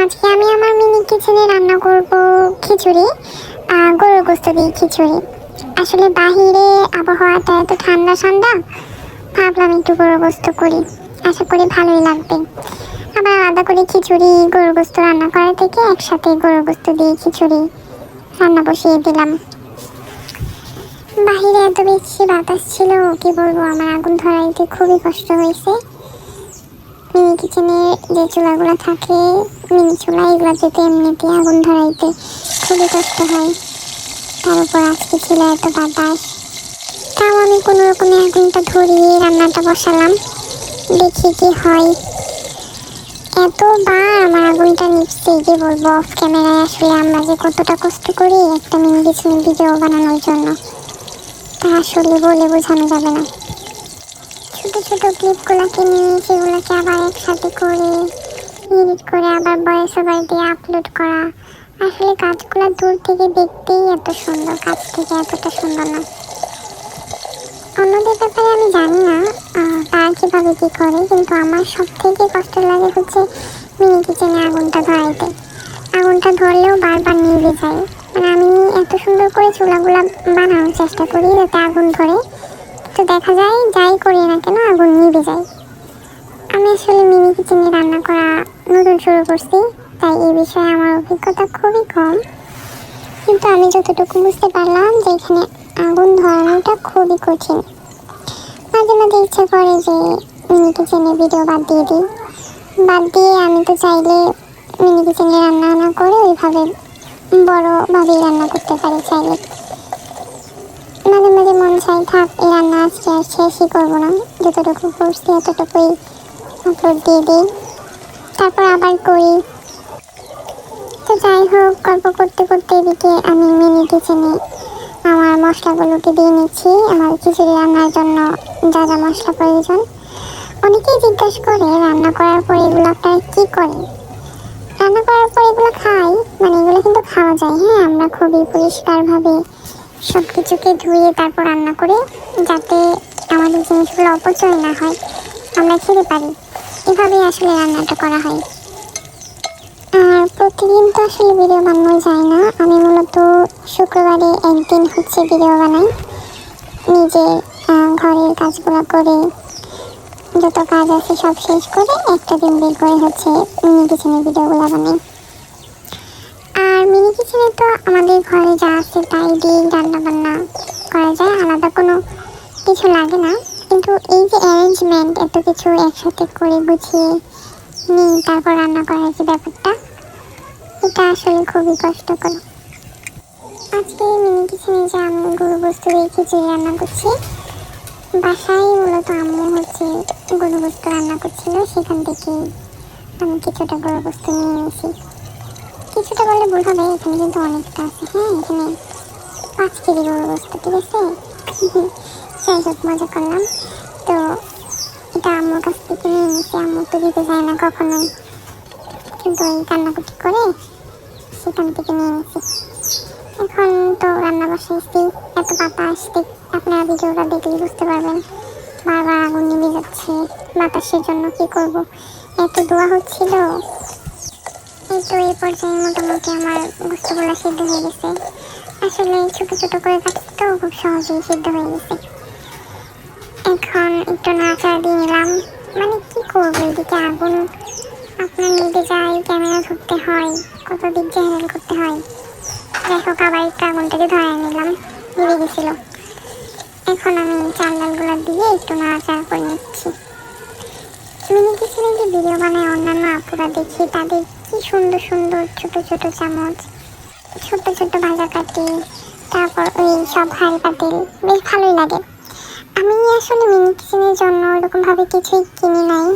আজকে আমি আমার মিনি কিচেনে রান্না করব খিচুড়ি, গরুর গোশত দিয়ে খিচুড়ি। আসলে বাহিরে আবহাওয়াটা এত ঠান্ডা ঠান্ডা, ভাবলাম একটু গরুর গোশত করি, আশা করি ভালোই লাগবে। আবার আলাদা করে খিচুড়ি গরুর গোশত রান্না করার থেকে একসাথে গরুর গোশত দিয়ে খিচুড়ি রান্না বসিয়ে দিলাম। বাহিরে এত বেশি বাতাস ছিল, কি বলবো, আমার আগুন ধরাইতে খুবই কষ্ট হয়েছে। মিনি কিচেনে যে চুলাগুলো থাকে, মিনি চুলা, এগুলোতে তো এমনিতে আগুন ধরাইতে খুবই কষ্ট হয়, তার উপর আজকে ছিল এত বাতাস। তাও আমি কোনো রকমে আগুনটা ধরিয়ে রান্নাটা বসালাম, দেখি কি হয়। এতবার আমার আগুনটা নিচ্ছে, যে বলবো, অফ ক্যামেরায় আসলে আমরা যে কতটা কষ্ট করি একটা মিনি কিচেনে ভিডিও বানানোর জন্য, তা আসলে বলে বোঝানো যাবে না। ছোটো ছোটো ক্লিপগুলোকে নিয়ে সেগুলোকে আবার একসাথে করে এডিট করে আবার ভয়েস ওভার দিয়ে আপলোড করা, আসলে কাজগুলো দূর থেকে দেখতেই এত সুন্দর, কাছ থেকে এতটা সুন্দর না। অন্যদের ব্যাপারে আমি জানি না তারা কীভাবে কী করে, কিন্তু আমার সব থেকে কষ্ট লাগে হচ্ছে মিনি কিচেনে আগুনটা ধরাইতে। আগুনটা ধরলেও বারবার নিভে যায়, মানে আমি এত সুন্দর করে চুলাগুলা বানানোর চেষ্টা করি যাতে আগুন ধরে, তো দেখা যায় যাই করি না কেন আগুন নিভে যায়। আমি আসলে মিনি কিচেনে রান্না করা নতুন শুরু করছি, তাই এই বিষয়ে আমার অভিজ্ঞতা খুবই কম, কিন্তু আমি যতটুকু বুঝতে পারলাম যে এখানে আগুন ধরানোটা খুবই কঠিন। মাঝে মাঝে ইচ্ছা করে যে মিনি কিচেনে ভিডিও বাদ দিয়ে আমি তো চাইলে মিনি কিচেনে রান্না না করে ওইভাবে বড়োভাবেই রান্না করতে পারি চাইলে। মাঝে মাঝে মন চাই থাক, এই রান্না আজকে আর শেষই করবো না, যতটুকু করছি এতটুকুই আপলোড দিয়ে দিই, তারপর আবার করি। তো যাই হোক, গল্প করতে করতে এদিকে আমি মিনি কিচেনে আমার মশলাগুলোকে দিয়ে নিচ্ছি, আমার খিচুড়ি রান্নার জন্য যা যা মশলা প্রয়োজন। অনেকেই জিজ্ঞাসা করে রান্না করার পর এগুলো আপনারা কী করেন। রান্না করার পর এগুলো খাই, মানে এগুলো কিন্তু খাওয়া যায়, হ্যাঁ, আমরা খুবই পরিষ্কারভাবে সব কিছুকে ধুয়ে তারপর রান্না করে, যাতে আমাদের জিনিসগুলো অপচয় না হয়, আমরা খেতে পারি, এভাবেই আসলে রান্নাটা করা হয়। আর প্রতিদিন তো আসলে ভিডিও বানানো যায় না, আমি মূলত শুক্রবারে একদিন হচ্ছে ভিডিও বানাই, নিজে ঘরের কাজগুলো করে যত কাজ আছে সব শেষ করে একটা দিন বের করে হচ্ছে মিনি কিচেনের ভিডিওগুলো বানাই। আর মিনি কিচেনে তো আমাদের ঘরে যা আছে তাই দিয়ে রান্না বান্না করা যায়, আলাদা কোনো কিছু লাগে না। কিন্তু এই যে অ্যারেঞ্জমেন্ট, এত কিছু একসাথে করে গুছিয়ে নিয়ে তারপর রান্না করার যে ব্যাপারটা, এটা আসলে খুবই কষ্টকর। আজকে মিনি কিচেনে যে আমি গরু গোশত দিয়ে খিচুড়ি রান্না করছি, বাসায় মূলত আম্মু হচ্ছে গরু গোশত রান্না করছিল, সেখান থেকে আমি কিছুটা গরু গোশত নিয়ে নিয়েছি। কিছুটা বললে ভুল হবে, এখানে কিন্তু অনেকটা আছে, হ্যাঁ, এখানে 5 কেজি গরু গোশত, ঠিক আছে। যাই হোক, মজা করলাম। তো এটা আম্মুর কাছ থেকে নিয়ে নিয়েছি, আম্মু তো দিতে চায় না কখনোই, কিন্তু এই কান্নাকুটি করে সেখান থেকে নিয়ে নিয়েছি। এখন তো রান্না বসাইছি, এত বাতাস, আপনারা ভিডিওটা দেখলেই বুঝতে পারবেন, বারবার আগুন নিভে যাচ্ছে বাতাসের জন্য। কি করব, এত ধোঁয়া হচ্ছিল। এই তো এই পর্যায়ে মোটামুটি আমার গোস্তগুলো সিদ্ধ হয়ে গেছে, আসলে ছোটো ছোটো করে কাটছি তো খুব সহজেই সিদ্ধ হয়ে গেছে। এখন একটু নাড়াচাড়া দিয়ে নিলাম, মানে কি করবো, এদিকে আগুন আপনার নিভে যায়, ক্যামেরা ধরতে হয়, কত দিক যে হ্যান্ডেল করতে হয়। দেখো, আবার একটু আগুনটাকে ধরাই নিলাম, নিভে গেছিল। এখন আমি চাল ডালগুলো দিয়ে একটু নাড়াচাড়া করে নিচ্ছি। মিনি কিচেনে যে ভিডিও বানায় অন্যান্য আপুরা দেখি, তাদের কি সুন্দর সুন্দর ছোট ছোট চামচ, ছোট ছোট ভাজা কাটি, তারপর ওই সব হাঁড়ি পাতিল, বেশ ভালোই লাগে। আমি আসলে মিনি কিচেনের জন্য ওরকমভাবে কিছুই কিনি নাই।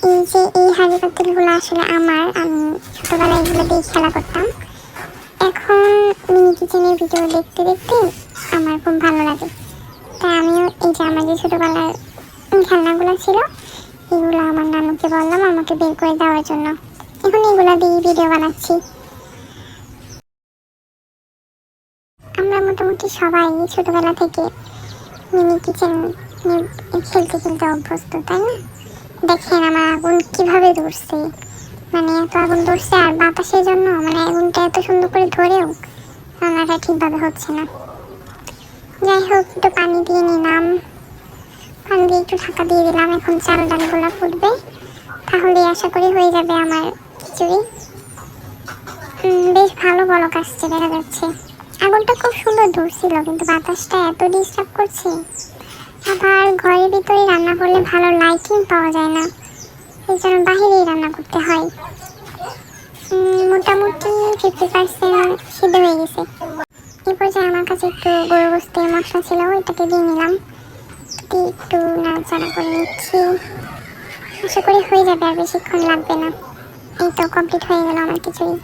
এই যে এই হাঁড়ি পাতিলগুলো আসলে আমার, আমি ছোটোবেলায় এগুলো দিয়ে খেলা করতাম। এখন মিনি কিচেনের ভিডিও দেখতে দেখতে আমার খুব ভালো লাগে, তাই আমিও এই যে আমার যে ছোটোবেলার খেলনাগুলো ছিল, এগুলো আমার নানুকে বললাম আমাকে বের করে দেওয়ার জন্য, এখন এগুলো দিয়ে ভিডিও বানাচ্ছি। আমরা মোটামুটি সবাই ছোটোবেলা থেকে মিনি কিচেন খেলতে খেলতে অভ্যস্ত, তাই না? দেখেন আমার আগুন কীভাবে ধরছে, মানে এত আগুন ধরছে আর বাতাসের জন্য মানে আগুনটা এত সুন্দর করে ধরেও রান্নাটা ঠিকভাবে হচ্ছে না। যাই হোক, একটু পানি দিয়ে নিলাম, পানি দিয়ে একটু ঢাকা দিয়ে দিলাম। এখন চাল ডালগুলো ফুটবে, তাহলে আশা করি হয়ে যাবে আমার খিচুড়ি। বেশ ভালো বলক আসছে, দেখা যাচ্ছে। আগুনটা খুব সুন্দর ধরছিল, কিন্তু বাতাসটা এত ডিস্টার্ব করছে। আবার ঘরের ভিতরে রান্না করলে ভালো লাইটিং পাওয়া যায় না, এই জন্য বাহিরেই রান্না করতে হয়। মোটামুটি 50% সিদ্ধ হয়ে গেছে। এই পর্যায়ে আমার কাছে একটু গরু গোস্তের মশলা ছিল, ওইটাকে দিয়ে নিলাম। একটু নাড়াচাড়া করে নিচ্ছি, আশা করি হয়ে যাবে, আর বেশিক্ষণ লাগবে না। এই তো কমপ্লিট হয়ে গেল আমার খিচুড়ি।